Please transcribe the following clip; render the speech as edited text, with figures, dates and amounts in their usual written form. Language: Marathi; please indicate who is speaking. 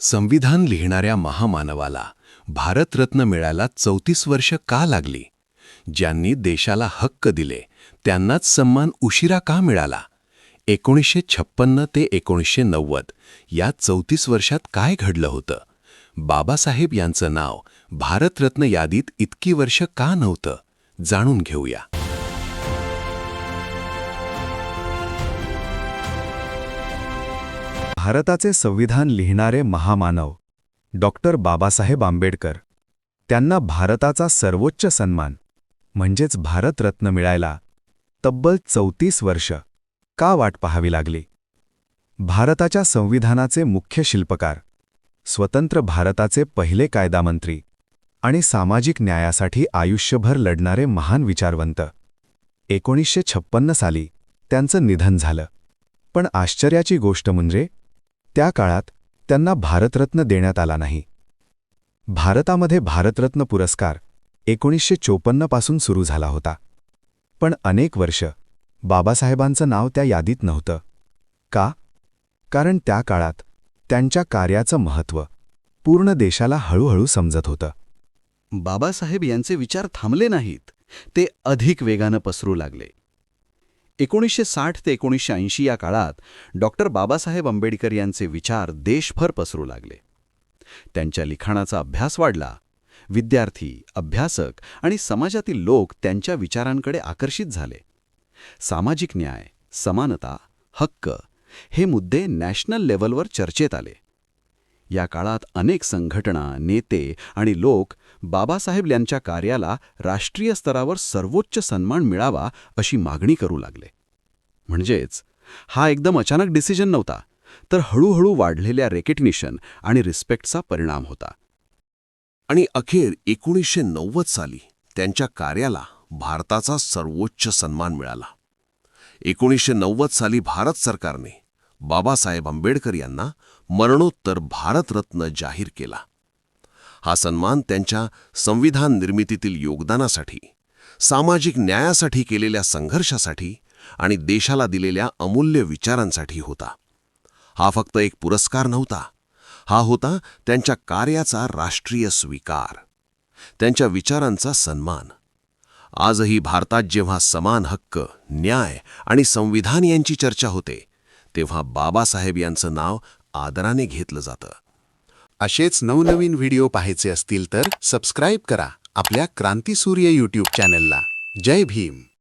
Speaker 1: संविधान लिहिणाऱ्या महामानवाला भारतरत्न मिळायला 34 वर्ष का लागली? ज्यांनी देशाला हक्क दिले त्यांनाच सन्मान उशिरा का मिळाला? 1956 ते 1990 या 34 वर्षात काय घडलं होतं? बाबासाहेब यांचं नाव भारतरत्न यादीत इतकी वर्ष का नव्हतं? जाणून घेऊया.
Speaker 2: भारताचे संविधान लिहिणारे महामानव डॉक्टर बाबासाहेब आंबेडकर, त्यांना भारताचा सर्वोच्च सन्मान म्हणजेच भारतरत्न मिळायला तब्बल 34 वर्ष का वाट पाहावी लागली? भारताच्या संविधानाचे मुख्य शिल्पकार, स्वतंत्र भारताचे पहिले कायदामंत्री आणि सामाजिक न्यायासाठी आयुष्यभर लढणारे महान विचारवंत. 1956 साली त्यांचं निधन झालं. पण आश्चर्याची गोष्ट म्हणजे त्या काळात त्यांना भारतरत्न देण्यात आला नाही. भारतामध्ये भारतरत्न पुरस्कार 1954 पासून सुरू झाला होता. पण अनेक वर्ष बाबासाहेबांचं नाव त्या यादीत नव्हतं. का? कारण त्या काळात त्यांच्या कार्याचं महत्त्व पूर्ण देशाला हळूहळू समजत होतं.
Speaker 3: बाबासाहेब यांचे विचार थांबले नाहीत, ते अधिक वेगानं पसरू लागले. 1960 ते 1980 या काळात डॉक्टर बाबासाहेब आंबेडकर यांचे विचार देशभर पसरू लागले. त्यांच्या लिखाणाचा अभ्यास वाढला. विद्यार्थी, अभ्यासक आणि समाजातील लोक त्यांच्या विचारांकडे आकर्षित झाले. सामाजिक न्याय, समानता, हक्क हे मुद्दे नॅशनल लेव्हलवर चर्चेत आले. या काळात अनेक संघटना, नेते आणि लोक बाबासाहेब यांच्या कार्याला राष्ट्रीय स्तरावर सर्वोच्च सन्मान मिळावा अशी मागणी करू लागले. म्हणजेच हा एकदम अचानक डिसिजन नव्हता, तर हळूहळू वाढलेल्या रेकग्निशन आणि रिस्पेक्टचा परिणाम होता.
Speaker 4: आणि अखेर 1990 साली त्यांच्या कार्याला भारताचा सर्वोच्च सन्मान मिळाला. 1990 साली भारत सरकारने बाबासाहेब आंबेडकर यांना मरणोत्तर भारतरत्न जाहीर केला. हा सन्मान त्यांच्या संविधान निर्मितीतील योगदानासाठी, सामाजिक न्यायासाठी केलेल्या संघर्षासाठी आणि देशाला दिलेल्या अमूल्य विचारांसाठी होता. हा फक्त एक पुरस्कार नव्हता, हा होता त्यांच्या कार्याचा राष्ट्रीय स्वीकार, त्यांच्या विचारांचा सन्मान. आजही भारतात जेव्हा समान हक्क, न्याय आणि संविधान यांची चर्चा होते, तेव्हा बाबासाहेब यांचं नाव आदराने घेतलं जातं.
Speaker 1: असेच नवनवीन व्हिडिओ पाहायचे असतील तर सबस्क्राईब करा आपल्या क्रांतिसूर्य यूट्यूब चॅनलला. जय भीम.